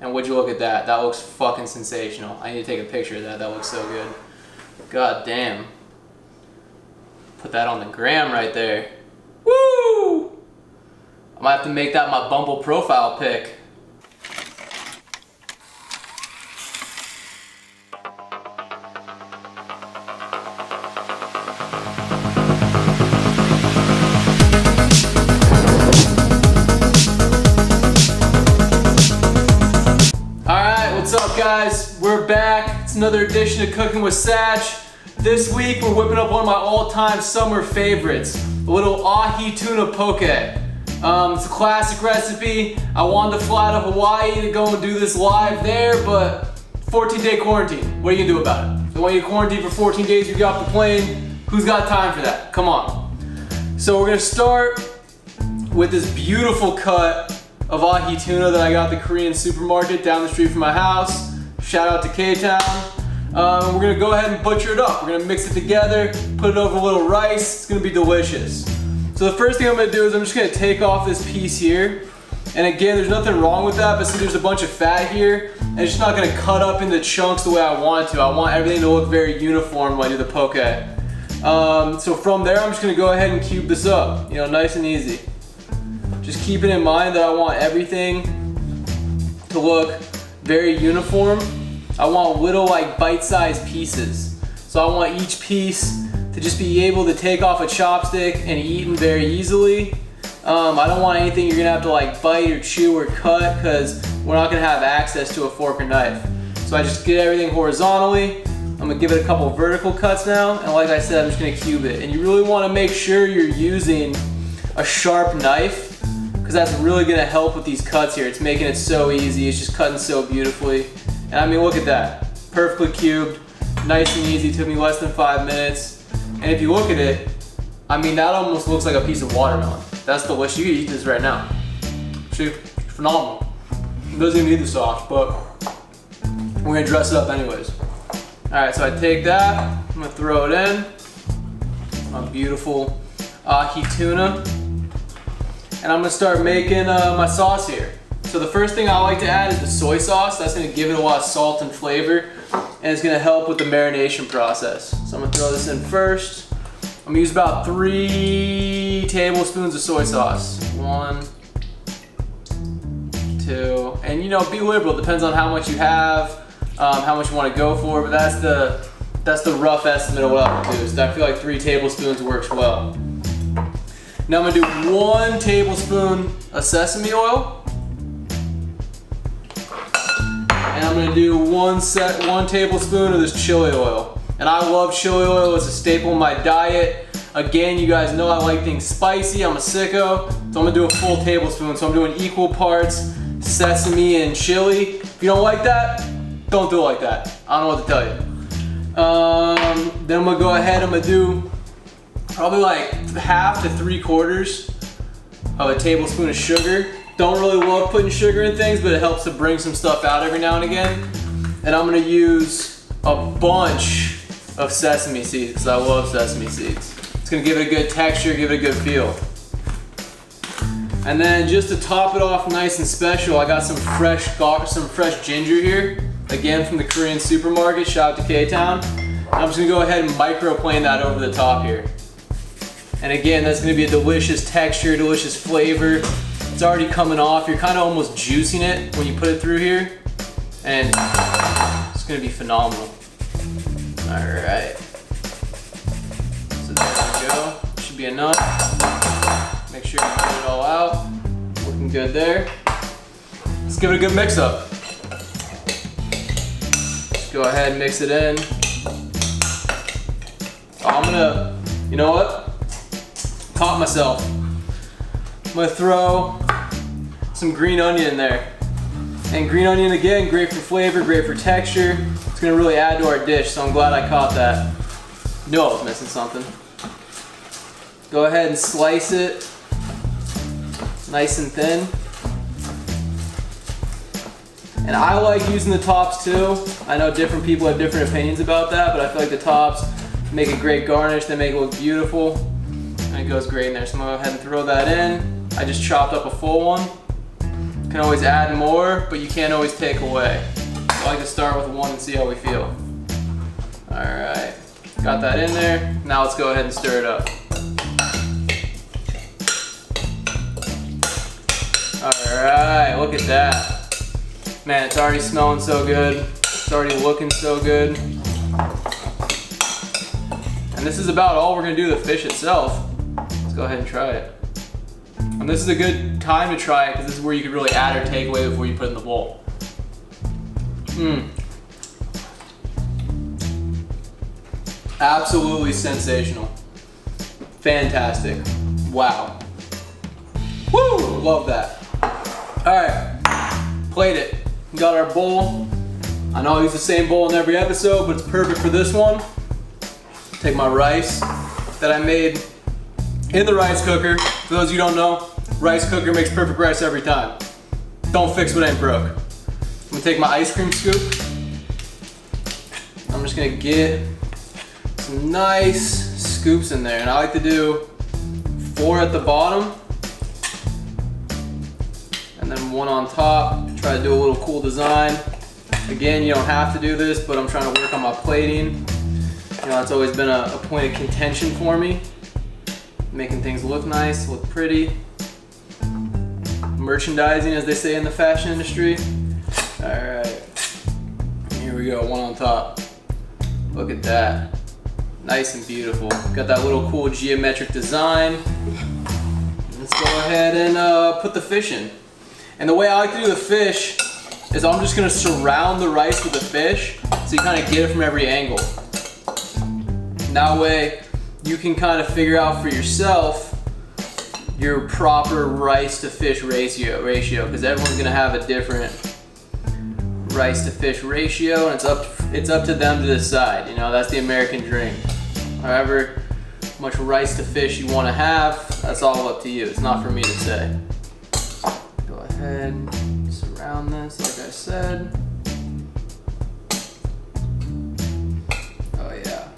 And would you look at that? That looks fucking sensational. I need to take a picture of that. That looks so good. God damn. Put that on the gram right there. Woo! I might have to make that my Bumble profile pic. What's up, guys? We're back. It's another edition of Cooking with Satch. This week we're whipping up one of my all-time summer favorites, a little Ahi Tuna Poke. It's a classic recipe. I wanted to fly to Hawaii to go and do this live there, but 14-day quarantine. What are you gonna do about it? So when you quarantine for 14 days, you get off the plane. Who's got time for that? Come on. So we're gonna start with this beautiful cut of Ahi Tuna that I got at the Korean supermarket down the street from my house. Shout out to K-Town. We're gonna go ahead and butcher it up. We're gonna mix it together, put it over a little rice. It's gonna be delicious. So the first thing I'm gonna do is I'm just gonna take off this piece here. And again, there's nothing wrong with that, but see there's a bunch of fat here, and it's just not gonna cut up into chunks the way I want it to. I want everything to look very uniform when I do the poke. So from there, I'm just gonna go ahead and cube this up, nice and easy. Just keeping in mind that I want everything to look very uniform. I want little bite-sized pieces. So I want each piece to just be able to take off a chopstick and eaten very easily. I don't want anything you're gonna have to bite or chew or cut because we're not gonna have access to a fork or knife. So I just get everything horizontally. I'm gonna give it a couple vertical cuts now, and like I said, I'm just gonna cube it. And you really wanna make sure you're using a sharp knife, because that's really gonna help with these cuts here. It's making it so easy. It's just cutting so beautifully. And I mean, look at that. Perfectly cubed, nice and easy. It took me less than 5 minutes. And if you look at it, I mean, that almost looks like a piece of watermelon. That's delicious. You can eat this right now. See, phenomenal. It doesn't even need the sauce, but we're gonna dress it up anyways. All right, so I take that, I'm gonna throw it in. My beautiful Ahi Tuna. And I'm gonna start making my sauce here. So the first thing I like to add is the soy sauce. That's gonna give it a lot of salt and flavor, and it's gonna help with the marination process. So I'm gonna throw this in first. I'm gonna use about 3 tablespoons of soy sauce. 1, 2, and be liberal. Depends on how much you have, how much you want to go for. But that's the rough estimate of what I would do. So I feel like 3 tablespoons works well. Now I'm gonna do 1 tablespoon of sesame oil. And I'm gonna do 1 tablespoon of this chili oil. And I love chili oil, it's a staple in my diet. Again, you guys know I like things spicy, I'm a sicko. So I'm gonna do a full tablespoon. So I'm doing equal parts sesame and chili. If you don't like that, don't do it like that. I don't know what to tell you. Then I'm gonna go ahead, I'm gonna do probably 1/2 to 3/4 of a tablespoon of sugar. Don't really love putting sugar in things, but it helps to bring some stuff out every now and again. And I'm gonna use a bunch of sesame seeds because I love sesame seeds. It's gonna give it a good texture, give it a good feel. And then just to top it off nice and special, I got some fresh ginger here. Again, from the Korean supermarket, shout out to K-Town. I'm just gonna go ahead and microplane that over the top here. And again, that's gonna be a delicious texture, delicious flavor. It's already coming off. You're kind of almost juicing it when you put it through here. And it's gonna be phenomenal. All right. So there we go. Should be enough. Make sure you get it all out. Looking good there. Let's give it a good mix up. Just go ahead and mix it in. Oh, I'm gonna, you know what? Caught myself. I'm gonna throw some green onion in there. And green onion, again, great for flavor, great for texture. It's gonna really add to our dish, so I'm glad I caught that. Knew I was missing something. Go ahead and slice it nice and thin. And I like using the tops too. I know different people have different opinions about that, but I feel like the tops make a great garnish, they make it look beautiful. And it goes great in there, so I'm gonna go ahead and throw that in. I just chopped up a full one. can always add more, but you can't always take away. So I like to start with one and see how we feel. All right, got that in there. Now let's go ahead and stir it up. All right, look at that. Man, it's already smelling so good. It's already looking so good. And this is about all we're gonna do to the fish itself. Let's go ahead and try it. And this is a good time to try it because this is where you can really add or take away before you put it in the bowl. Absolutely sensational. Fantastic. Wow. Woo! Love that. All right, played it. We got our bowl. I know I use the same bowl in every episode, but it's perfect for this one. Take my rice that I made in the rice cooker. For those of you who don't know, rice cooker makes perfect rice every time. Don't fix what ain't broke. I'm gonna take my ice cream scoop. I'm just gonna get some nice scoops in there. And I like to do 4 at the bottom and then 1 on top. Try to do a little cool design. Again, you don't have to do this, but I'm trying to work on my plating. You know, it's always been a point of contention for me. Making things look nice, look pretty. Merchandising, as they say in the fashion industry. All right, here we go, 1 on top. Look at that, nice and beautiful. Got that little cool geometric design. Let's go ahead and put the fish in. And the way I like to do the fish is I'm just gonna surround the rice with the fish so you kind of get it from every angle. And that way you can kind of figure out for yourself your proper rice to fish ratio because everyone's gonna have a different rice to fish ratio, and it's up to them to decide. You know, that's the American dream. However much rice to fish you want to have, that's all up to you. It's not for me to say. Go ahead, surround this like I said. Oh yeah,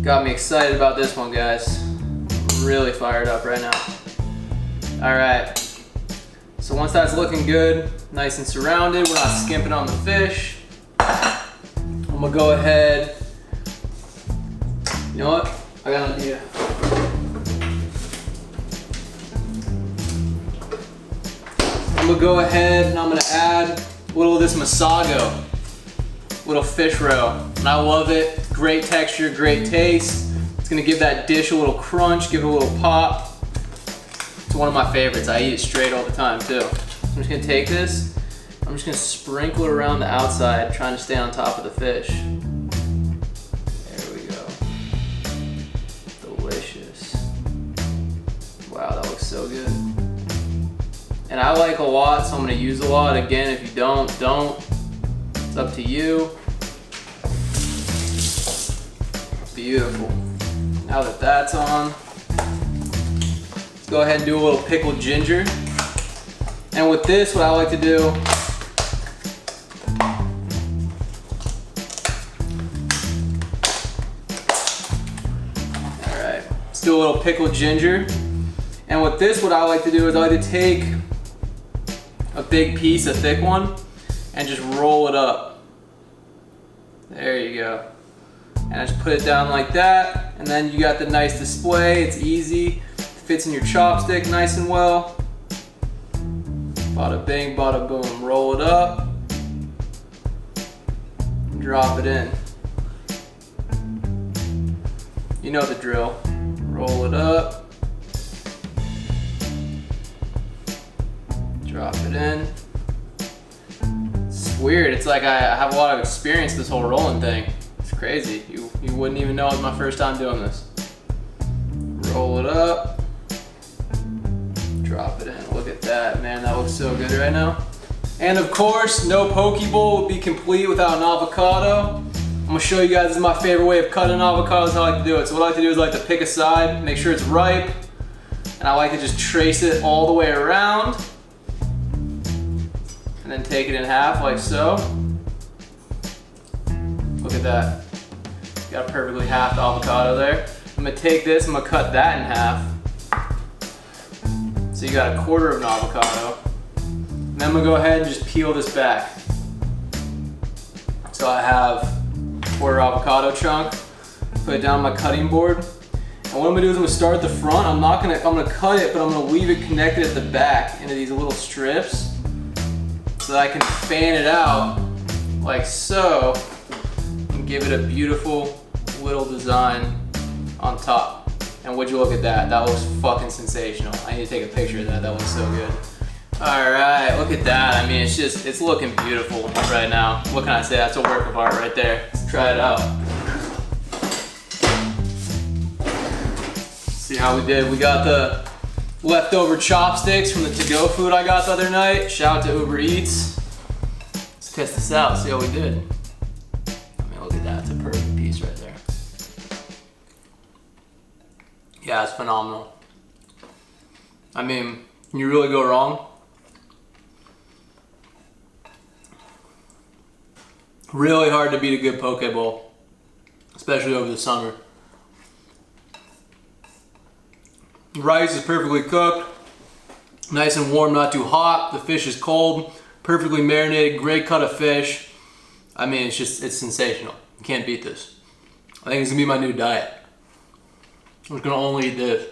got me excited about this one, guys. Really fired up right now. All right, so once that's looking good, nice and surrounded, we're not skimping on the fish. I'm gonna go ahead, you know what? I got an idea. I'm gonna go ahead and I'm gonna add a little of this Masago, little fish roe. And I love it, great texture, great taste. It's gonna give that dish a little crunch, give it a little pop. It's one of my favorites. I eat it straight all the time too. I'm just gonna take this, I'm just gonna sprinkle it around the outside, trying to stay on top of the fish. There we go. Delicious. Wow, that looks so good. And I like a lot, so I'm gonna use a lot. Again, if you don't. It's up to you. Beautiful. Now that that's on, let's go ahead and do a little pickled ginger. And with this, what I like to do, all right, let's do a little pickled ginger. And with this, what I like to do is I like to take a big piece, a thick one, and just roll it up. There you go. And I just put it down like that, and then you got the nice display. It's easy, fits in your chopstick nice and well. Bada bing, bada boom. Roll it up, and drop it in. You know the drill. Roll it up, drop it in. It's weird, it's like I have a lot of experience this whole rolling thing. It's crazy. You wouldn't even know it was my first time doing this. Roll it up, drop it in. Look at that, man, that looks so good right now. And of course, no poke bowl would be complete without an avocado. I'm gonna show you guys, this is my favorite way of cutting avocados, how I like to do it. So what I like to do is I like to pick a side, make sure it's ripe, and I like to just trace it all the way around, and then take it in half like so. Look at that. Got a perfectly halved avocado there. I'm gonna take this, I'm gonna cut that in half. So you got a quarter of an avocado. And then I'm gonna go ahead and just peel this back. So I have a quarter avocado chunk, put it down on my cutting board. And what I'm gonna do is I'm gonna start at the front. I'm gonna cut it, but I'm gonna leave it connected at the back into these little strips so that I can fan it out like so and give it a beautiful little design on top. And would you look at that? That looks fucking sensational. I need to take a picture of that. That looks so good. All right, look at that. I mean, it's looking beautiful right now. What can I say? That's a work of art right there. Let's try it out. See how we did. We got the leftover chopsticks from the to-go food I got the other night. Shout out to Uber Eats. Let's test this out, see how we did. I mean, look at that. It's a perfect piece right there. Yeah, it's phenomenal. I mean, can you really go wrong? Really hard to beat a good poke bowl, especially over the summer. Rice is perfectly cooked, nice and warm, not too hot. The fish is cold, perfectly marinated, great cut of fish. I mean, it's sensational. You can't beat this. I think it's gonna be my new diet. I'm just gonna only eat this.